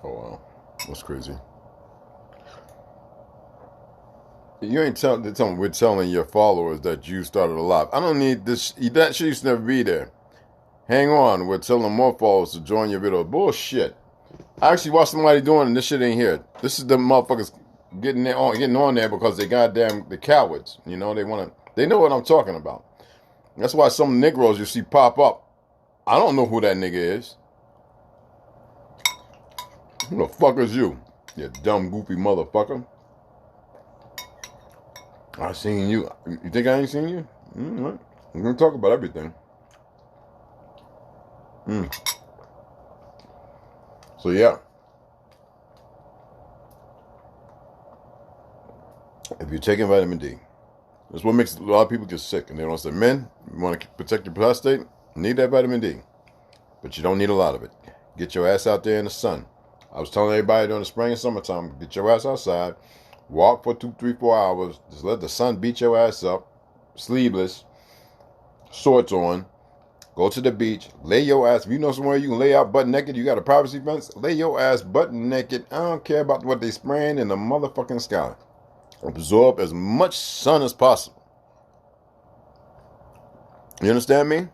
Oh wow, that's crazy. You ain't telling we're telling your followers that you started a live. I don't need this. That shit used to never be there. Hang on, we're telling more followers to join your video. Bullshit. I actually watched somebody doing it and this shit ain't here. This is the motherfuckers getting on there because they goddamn the cowards. You know, they know what I'm talking about. That's why some Negroes you see pop up. I don't know who that nigga is. Who the fuck is you? You dumb goofy motherfucker. I seen you. You think I ain't seen you? Right. We're gonna talk about everything. So yeah. If you're taking vitamin D, that's what makes a lot of people get sick. And they don't say, men, you want to protect your prostate, need that vitamin D. But you don't need a lot of it. Get your ass out there in the sun. I was telling everybody during the spring and summertime, get your ass outside, walk for 2, 3, 4 hours, just let the sun beat your ass up, sleeveless, shorts on, go to the beach, lay your ass. If you know somewhere you can lay out butt naked, you got a privacy fence, lay your ass butt naked. I don't care about what they spraying in the motherfucking sky. Absorb as much sun as possible. You understand me?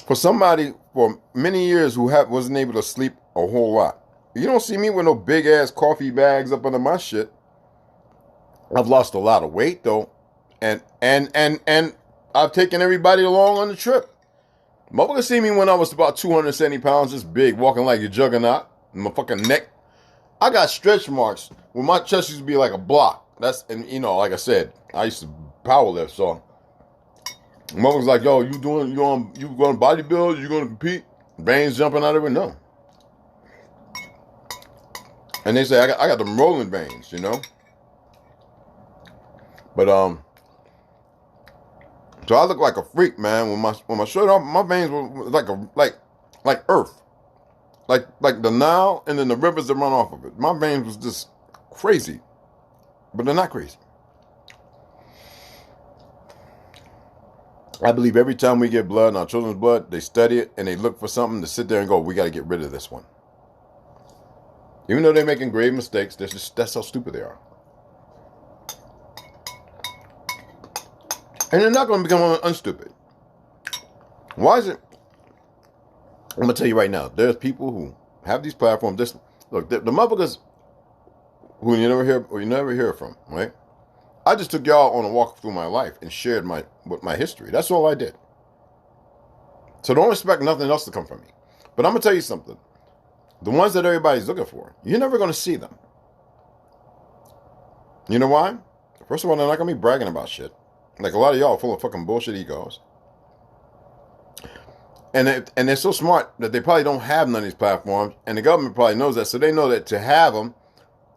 For somebody for many years who wasn't able to sleep a whole lot, you don't see me with no big ass coffee bags up under my shit. I've lost a lot of weight though, and I've taken everybody along on the trip. Motherfuckers see me when I was about 270 pounds, just big, walking like a juggernaut. My fucking neck. I got stretch marks where my chest used to be like a block. And you know, like I said, I used to power lift, so mother was like, yo, you going to bodybuild? You going to compete? Veins jumping out of it? No. And they say, I got them rolling veins, you know? But, so I look like a freak, man. When my shirt off, my veins were like earth. Like the Nile and then the rivers that run off of it. My veins was just crazy. But they're not crazy. I believe every time we get blood in our children's blood, they study it and they look for something to sit there and go, we got to get rid of this one. Even though they're making grave mistakes, that's how stupid they are. And they're not going to become unstupid. Why is it? I'm going to tell you right now, there's people who have these platforms. Look, the motherfuckers who you never hear from, right? I just took y'all on a walk through my life and shared my history. That's all I did. So don't expect nothing else to come from me. But I'm going to tell you something. The ones that everybody's looking for, you're never going to see them. You know why? First of all, they're not going to be bragging about shit. Like a lot of y'all are full of fucking bullshit egos. And they're so smart that they probably don't have none of these platforms. And the government probably knows that. So they know that to have them.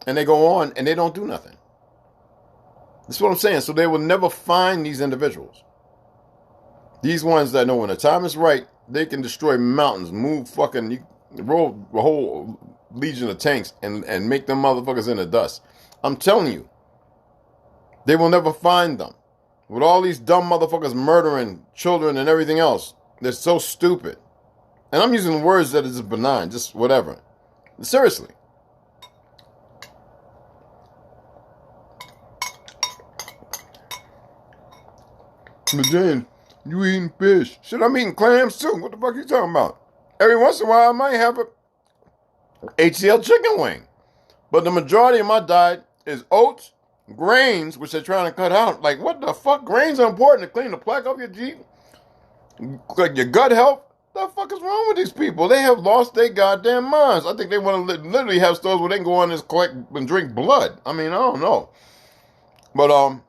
And they go on and they don't do nothing. That's what I'm saying. So they will never find these individuals. These ones that know when the time is right, they can destroy mountains, roll a whole legion of tanks and make them motherfuckers in the dust. I'm telling you, they will never find them. With all these dumb motherfuckers murdering children and everything else, they're so stupid. And I'm using words that is benign, just whatever. Seriously. But then, you eating fish. Shit, I'm eating clams too. What the fuck are you talking about? Every once in a while, I might have a HCL chicken wing. But the majority of my diet is oats, grains, which they're trying to cut out. Like, what the fuck? Grains are important to clean the plaque off your teeth. Like your gut health. What the fuck is wrong with these people? They have lost their goddamn minds. I think they want to literally have stores where they can go on and collect and drink blood. I mean, I don't know. But,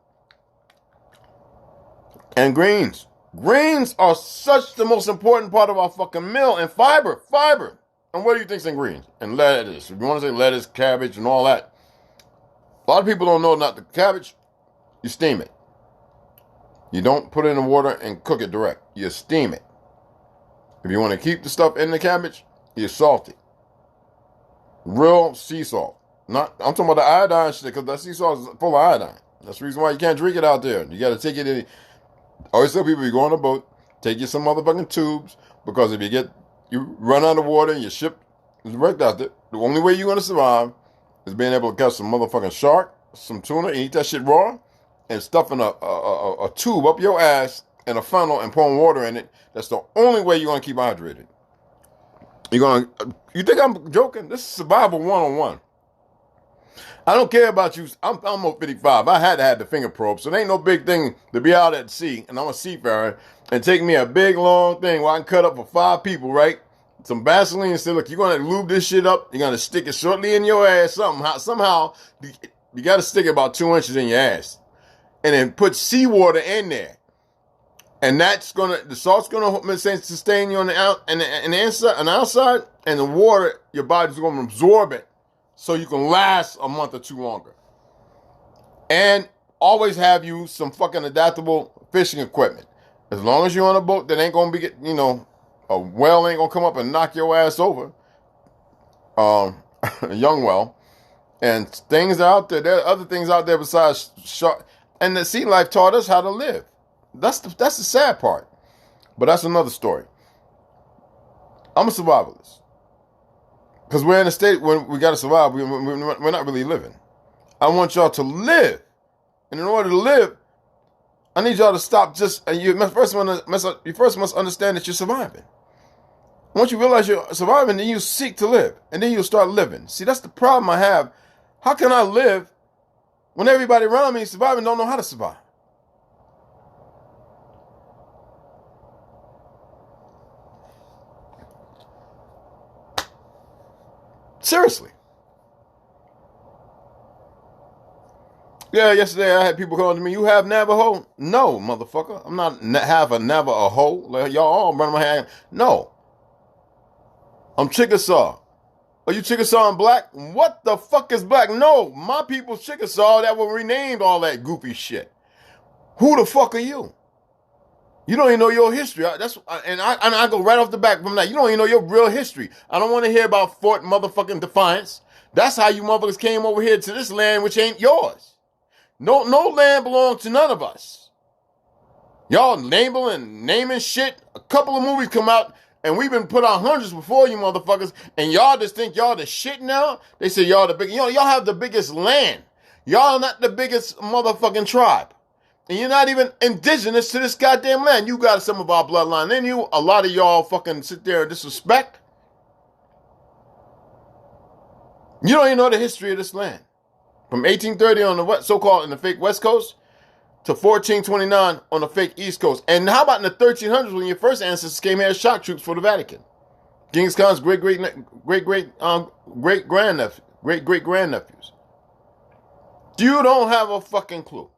and greens. Greens are such the most important part of our fucking meal. And fiber. And what do you think's in greens? And lettuce. If you want to say lettuce, cabbage, and all that. A lot of people don't know not the cabbage. You steam it. You don't put it in the water and cook it direct. You steam it. If you want to keep the stuff in the cabbage, you salt it. Real sea salt. I'm talking about the iodine shit, because that sea salt is full of iodine. That's the reason why you can't drink it out there. You got to take it in. I always tell people, you go on a boat, take you some motherfucking tubes, because if you get, You run out of water and your ship is wrecked out there. The only way you're going to survive is being able to catch some motherfucking shark, some tuna, and eat that shit raw, and stuffing a tube up your ass and a funnel and pouring water in it. That's the only way you're going to keep hydrated. You think I'm joking? This is survival 101. I don't care about you. I'm almost 55. I had to have the finger probe, so it ain't no big thing to be out at sea, and I'm a seafarer, and take me a big, long thing where I can cut up for 5 people, right? Some Vaseline and say, look, you're going to lube this shit up. You're going to stick it shortly in your ass. Somehow, you got to stick it about 2 inches in your ass. And then put seawater in there. And the salt's gonna sustain you on the inside, on the outside, and the water, your body's gonna absorb it, so you can last a month or 2 longer. And always have you some fucking adaptable fishing equipment. As long as you're on a boat that ain't gonna be, a whale ain't gonna come up and knock your ass over. A young whale, and things are out there. There are other things out there besides shark. And the sea life taught us how to live. That's the sad part. But that's another story. I'm a survivalist. Because we're in a state when we got to survive. We're not really living. I want y'all to live. And in order to live, I need y'all to stop you first must understand that you're surviving. Once you realize you're surviving, then you seek to live. And then you'll start living. See, that's the problem I have. How can I live when everybody around me is surviving and don't know how to survive? Seriously. Yeah, yesterday I had people calling to me, you have Navajo? No, motherfucker. I'm not half a Navajo. Like, y'all all running my hand. No. I'm Chickasaw. Are you Chickasaw and black? What the fuck is black? No, my people's Chickasaw that were renamed all that goofy shit. Who the fuck are you? You don't even know your history. I go right off the back from that. You don't even know your real history. I don't want to hear about Fort motherfucking Defiance. That's how you motherfuckers came over here to this land which ain't yours. No land belongs to none of us. Y'all naming shit. A couple of movies come out and we've been put on hundreds before you motherfuckers, and y'all just think y'all the shit now? They say y'all the big, y'all have the biggest land. Y'all not the biggest motherfucking tribe. And you're not even indigenous to this goddamn land. You got some of our bloodline in you. A lot of y'all fucking sit there and disrespect. You don't even know the history of this land. From 1830 on the so-called in the fake West Coast to 1429 on the fake East Coast. And how about in the 1300s when your first ancestors came here as shock troops for the Vatican? Genghis Khan's great grandnephews. You don't have a fucking clue.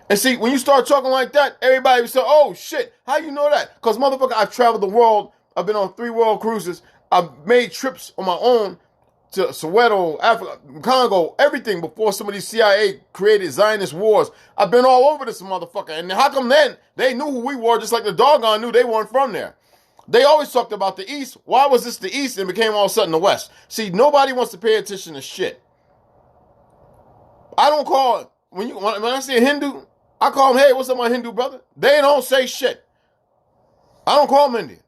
And see, when you start talking like that, everybody will say, oh shit, how you know that? Because motherfucker, I've traveled the world. I've been on 3 world cruises. I've made trips on my own to Soweto, Africa, Congo, everything before some of these CIA created Zionist wars. I've been all over this motherfucker. And how come then they knew who we were just like the doggone knew they weren't from there? They always talked about the East. Why was this the East and became all of a sudden the West? See, nobody wants to pay attention to shit. I don't call it. When I see a Hindu, I call them, hey, what's up, my Hindu brother? They don't say shit. I don't call them Indian.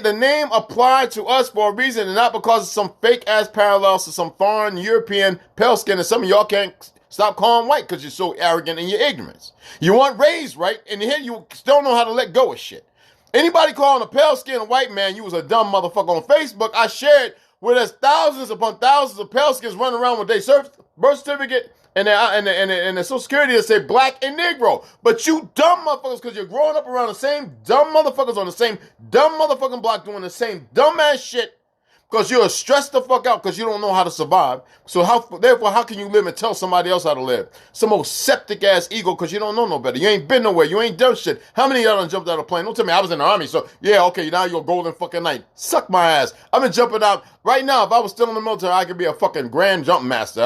The name applied to us for a reason and not because of some fake-ass parallels to some foreign European pale skin, and some of y'all can't stop calling white because you're so arrogant in your ignorance. You weren't raised right, and here you don't know how to let go of shit. Anybody calling a pale skin a white man, you was a dumb motherfucker. On Facebook, I shared where there's thousands upon thousands of pale skins running around with their birth certificate and their Social Security that say black and Negro. But you dumb motherfuckers, because you're growing up around the same dumb motherfuckers on the same dumb motherfucking block doing the same dumb ass shit, because you're stressed the fuck out because you don't know how to survive. So therefore, how can you live and tell somebody else how to live? Some old septic ass ego because you don't know no better. You ain't been nowhere. You ain't done shit. How many of y'all done jumped out of a plane? Don't tell me I was in the army. So yeah, okay, now you're a golden fucking knight. Suck my ass. I've been jumping out. Right now, if I was still in the military, I could be a fucking grand jump master.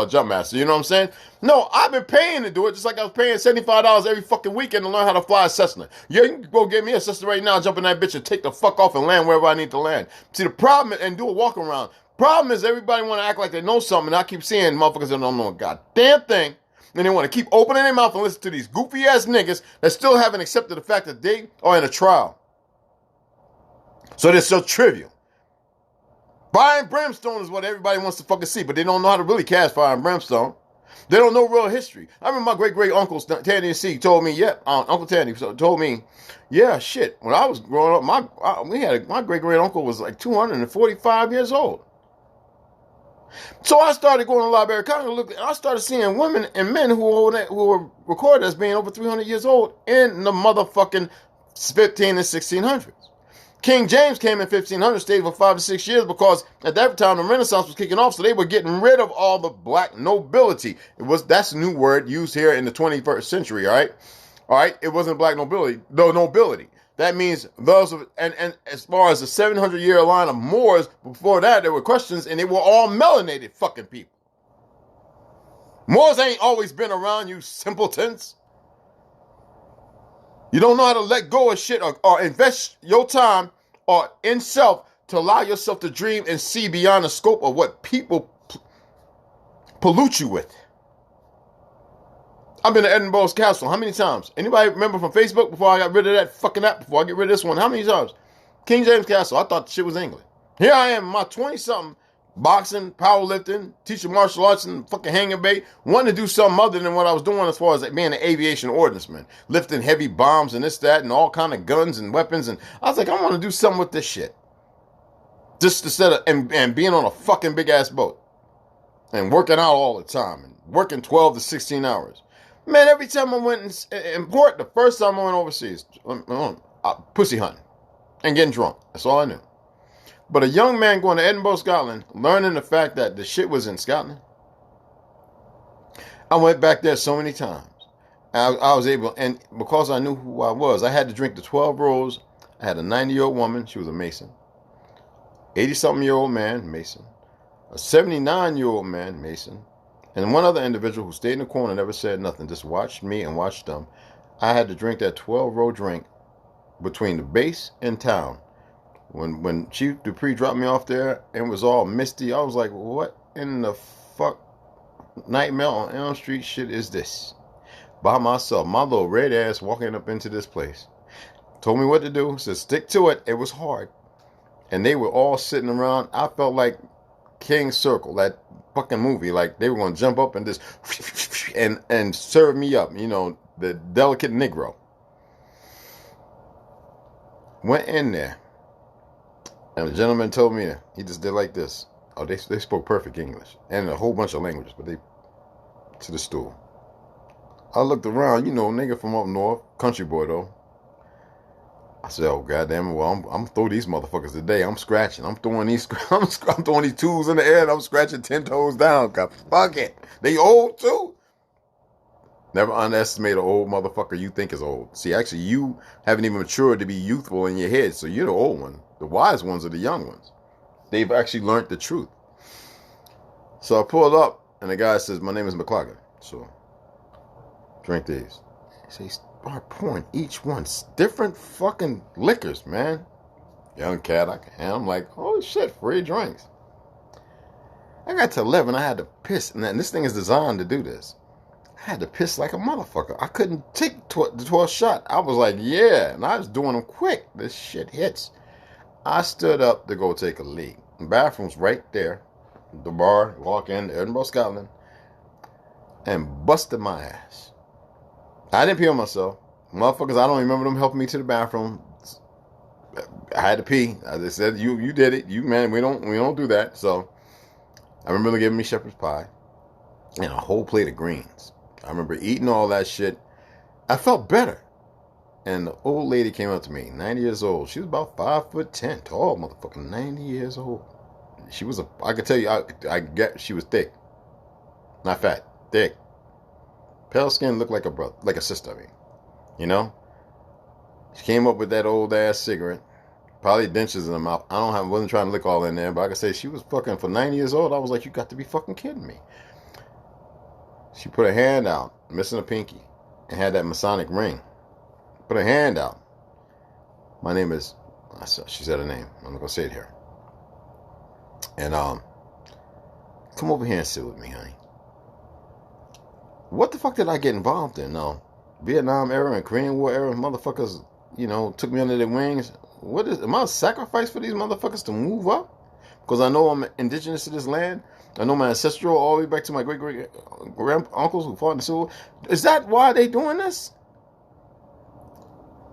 Jump master. You know what I'm saying? No, I've been paying to do it, just like I was paying $75 every fucking weekend to learn how to fly a Cessna. Yeah, you can go get me a Cessna right now, jump in that bitch and take the fuck off and land wherever I need to land. See, the problem, and do a walk around. Problem is everybody want to act like they know something, and I keep seeing motherfuckers that don't know a goddamn thing, and they want to keep opening their mouth and listen to these goofy ass niggas that still haven't accepted the fact that they are in a trial. So they're so trivial. Fire and brimstone is what everybody wants to fucking see, but they don't know how to really cast fire and brimstone. They don't know real history. I remember my great-great-uncle, Tandy C, told me, Uncle Tandy told me, yeah, shit, when I was growing up, my great-great-uncle was like 245 years old. So I started going to Library of Congress, and I started seeing women and men who were recorded as being over 300 years old in the motherfucking 15 and 1600s. King James came in 1500, stayed for 5 to 6 years because at that time the Renaissance was kicking off, so they were getting rid of all the black nobility. That's a new word used here in the 21st century, all right? It wasn't black nobility, no nobility. That means those of, and as far as the 700-year line of Moors, before that there were questions, and they were all melanated fucking people. Moors ain't always been around, you simpletons. You don't know how to let go of shit or invest your time or in self to allow yourself to dream and see beyond the scope of what people pollute you with. I've been to Edinburgh's Castle. How many times? Anybody remember from Facebook before I got rid of that fucking app, before I get rid of this one? How many times? King James Castle. I thought the shit was England. Here I am, my 20-something, boxing, powerlifting, teaching martial arts and fucking hanging bait, wanting to do something other than what I was doing as far as like being an aviation ordnanceman, lifting heavy bombs and this, that, and all kind of guns and weapons. And I was like, I want to do something with this shit. Just instead of, and being on a fucking big ass boat and working out all the time and working 12 to 16 hours. Man, every time I went in port, the first time I went overseas, pussy hunting and getting drunk. That's all I knew. But a young man going to Edinburgh, Scotland, learning the fact that the shit was in Scotland, I went back there so many times. I was able, and because I knew who I was, I had to drink the 12 rows. I had a 90-year-old woman, she was a Mason. 80-something-year-old man, Mason. A 79-year-old man, Mason. And one other individual who stayed in the corner, never said nothing, just watched me and watched them. I had to drink that 12-row drink between the base and town. When Chief Dupree dropped me off there and it was all misty, I was like, what in the fuck Nightmare on Elm Street shit is this? By myself, my little red ass walking up into this place. Told me what to do, said stick to it. It was hard. And they were all sitting around. I felt like King's Circle, that fucking movie. Like they were going to jump up and just and serve me up, you know, the delicate Negro. Went in there. And the gentleman told me he just did like this. Oh, they spoke perfect English and a whole bunch of languages, but they to the stool. I looked around, you know, nigga from up north, country boy though. I said, "Oh goddamn it! Well, I'm gonna throw these motherfuckers today. I'm scratching. I'm throwing these. I'm throwing these tools in the air. And I'm scratching 10 toes down. God, fuck it. They old too. Never underestimate an old motherfucker you think is old. See, actually, you haven't even matured to be youthful in your head, so you're the old one. The wise ones are the young ones. They've actually learned the truth. So I pulled up, and the guy says, "My name is McCloggin. So drink these." So he start pouring each one different fucking liquors, man. Young cat, I'm like, oh shit, free drinks. I got to 11, I had to piss, and this thing is designed to do this. I had to piss like a motherfucker. I couldn't take the 12th shot. I was like, yeah, and I was doing them quick. This shit hits. I stood up to go take a leak. The bathroom's right there. The bar, walk in, Edinburgh, Scotland, and busted my ass. I didn't pee on myself. Motherfuckers, I don't remember them helping me to the bathroom. I had to pee. I just said, you did it. You, man, we don't do that. So I remember them giving me shepherd's pie and a whole plate of greens. I remember eating all that shit. I felt better. And the old lady came up to me, 90 years old. She was about 5'10", tall motherfucker, 90 years old. She was I could tell you, she was thick. Not fat, thick. Pale skin, looked like a brother, like a sister, I mean. You know? She came up with that old ass cigarette. Probably dentures in her mouth. Wasn't trying to lick all in there, but I could say she was fucking for 90 years old. I was like, you got to be fucking kidding me. She put her hand out, missing a pinky, and had that Masonic ring. Put her hand out. My name is, she said her name. I'm not going to say it here. And, come over here and sit with me, honey. What the fuck did I get involved in? No. Vietnam era and Korean War era motherfuckers, you know, took me under their wings. what is, am I a sacrifice for these motherfuckers to move up? Because I know I'm indigenous to this land. I know my ancestral all the way back to my great uncles who fought in the Civil War. Is that why they doing this?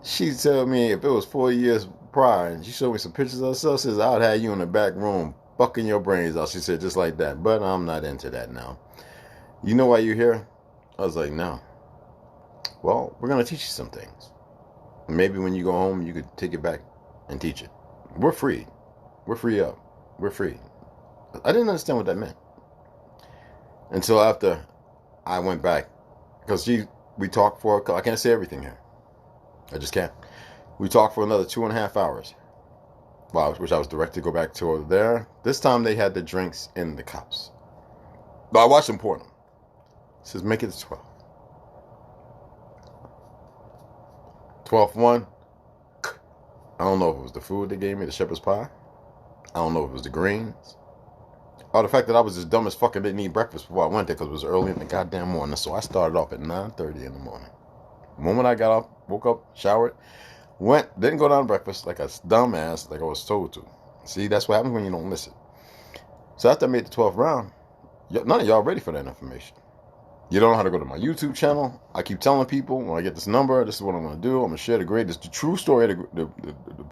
She told me if it was 4 years prior, and she showed me some pictures of herself, says I'd have you in the back room fucking your brains out. She said just like that. But I'm not into that now. You know why you're here? I was like, no. Well, we're gonna teach you some things. Maybe when you go home, you could take it back and teach it. We're free. We're free up. We're free. I didn't understand what that meant until after I went back, because we talked for, I can't say everything here. I just can't. We talked for another 2.5 hours. Wow, which I was directed to go back to over there. This time they had the drinks in the cups. But I watched them pour them. It says make it to 12. 12th one. I don't know if it was the food they gave me, the shepherd's pie. I don't know if it was the greens. Or the fact that I was just dumb as fuck and didn't eat breakfast before I went there because it was early in the goddamn morning. So I started off at 9:30 in the morning. The moment I got up, woke up, showered, didn't go down to breakfast like a dumbass like I was told to. See, that's what happens when you don't listen. So after I made the 12th round, none of y'all ready for that information. You don't know how to go to my YouTube channel. I keep telling people when I get this number, this is what I'm going to do. I'm going to share the true story of the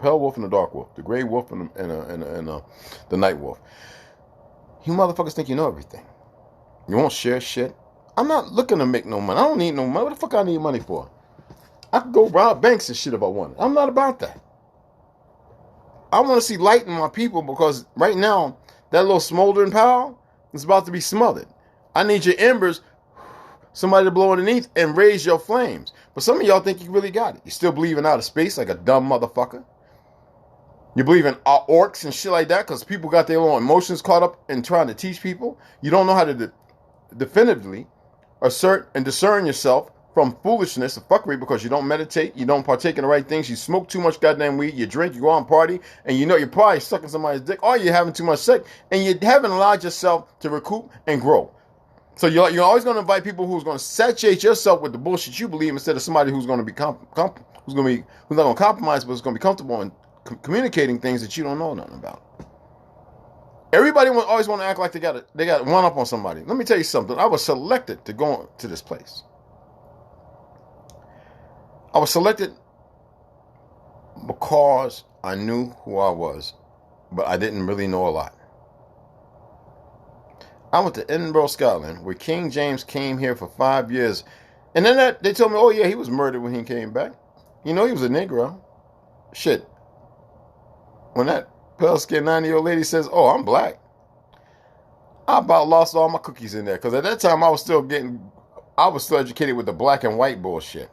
pale wolf and the dark wolf, the gray wolf and the night wolf. You motherfuckers think you know everything. You won't share shit. I'm not looking to make no money. I don't need no money. What the fuck I need money for? I could go rob banks and shit if I wanted. I'm not about that. I want to see light in my people, because right now, that little smoldering pile is about to be smothered. I need your embers, somebody to blow underneath and raise your flames. But some of y'all think you really got it. You still believe in outer space like a dumb motherfucker. You believe in orcs and shit like that because people got their own emotions caught up in trying to teach people. You don't know how to definitively assert and discern yourself from foolishness and fuckery because you don't meditate, you don't partake in the right things, you smoke too much goddamn weed, you drink, you go on party, and you know you're probably sucking somebody's dick, or you're having too much sex, and you haven't allowed yourself to recoup and grow. So you're always going to invite people who's going to saturate yourself with the bullshit you believe instead of somebody who's going to be who's not going to compromise, but is going to be comfortable in communicating things that you don't know nothing about. Everybody always want to act like they got one up on somebody. Let me tell you something. I was selected to go to this place. I was selected because I knew who I was, but I didn't really know a lot. I went to Edinburgh, Scotland, where King James came here for 5 years. And then they told me, oh yeah, he was murdered when he came back. You know, he was a Negro. Shit. When that pale-skinned 90-year-old lady says, oh, I'm black, I about lost all my cookies in there. Because at that time, I was still educated with the black and white bullshit.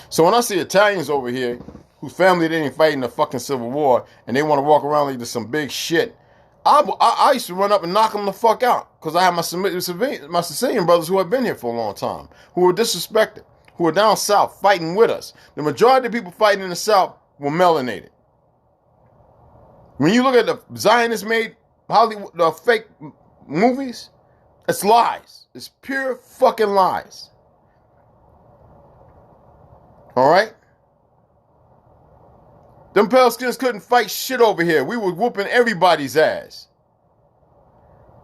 So when I see Italians over here whose family didn't fight in the fucking Civil War and they want to walk around like there's some big shit, I used to run up and knock them the fuck out because I had my Sicilian brothers who had been here for a long time, who were disrespected, who were down south fighting with us. The majority of the people fighting in the south were melanated. When you look at the Zionist-made Hollywood, the fake movies, it's lies. It's pure fucking lies. All right? Them pale skins couldn't fight shit over here. We were whooping everybody's ass.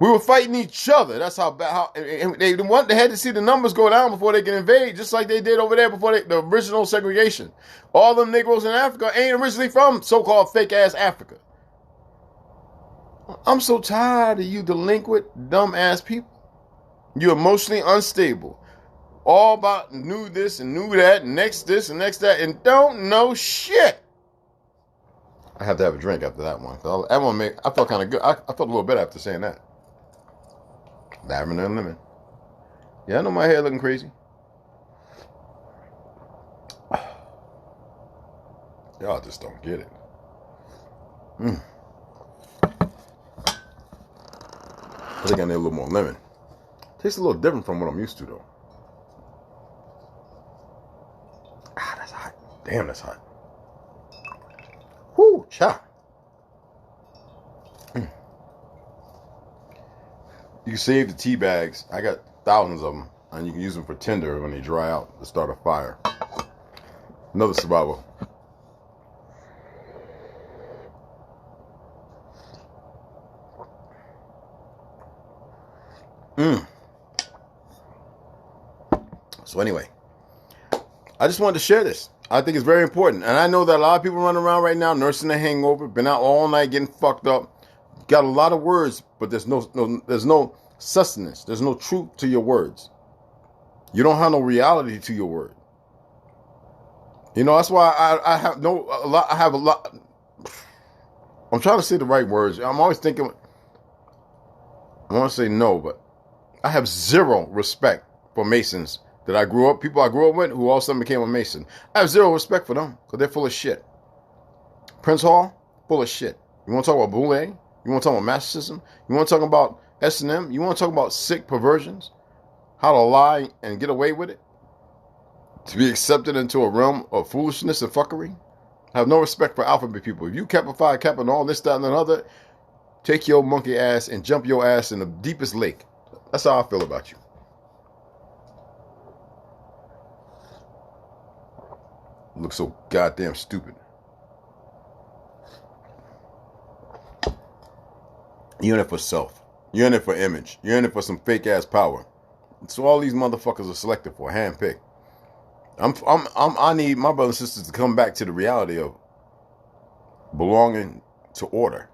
We were fighting each other. That's how bad. They had to see the numbers go down before they can invade, just like they did over there before the original segregation. All them Negroes in Africa ain't originally from so-called fake-ass Africa. I'm so tired of you delinquent, dumb-ass people. You're emotionally unstable. All about knew this and knew that, and next this and next that, and don't know shit. I have to have a drink after that one. I felt kind of good. I felt a little better after saying that. Lavender and lemon. Yeah, I know my hair looking crazy. Y'all just don't get it. I think I need a little more lemon. Tastes a little different from what I'm used to, though. That's hot. Damn, that's hot. Whoo, cha. You can save the tea bags. I got thousands of them, and you can use them for tinder when they dry out to start a fire. Another survival. So anyway, I just wanted to share this. I think it's very important. And I know that a lot of people running around right now nursing a hangover, been out all night getting fucked up, got a lot of words, but there's no sustenance. There's no truth to your words. You don't have no reality to your word. You know, that's why I have a lot. I'm trying to say the right words. I'm always thinking, I want to say no, but I have zero respect for Masons that I grew up, people I grew up with who all of a sudden became a Mason. I have zero respect for them because they're full of shit. Prince Hall, full of shit. You want to talk about Boule? You want to talk about Mastercism? You want to talk about S&M? You want to talk about sick perversions? How to lie and get away with it? To be accepted into a realm of foolishness and fuckery? I have no respect for alphabet people. If you Kappa Phi Kappa and all this, that, and another, take your monkey ass and jump your ass in the deepest lake. That's how I feel about you. You look so goddamn stupid. You're in it for self. You're in it for image. You're in it for some fake ass power. So all these motherfuckers are selected for, handpicked. I need my brothers and sisters to come back to the reality of belonging to order.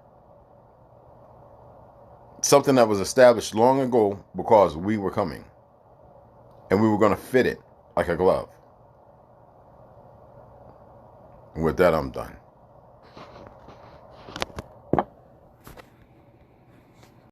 Something that was established long ago because we were coming. And we were going to fit it like a glove. And with that, I'm done.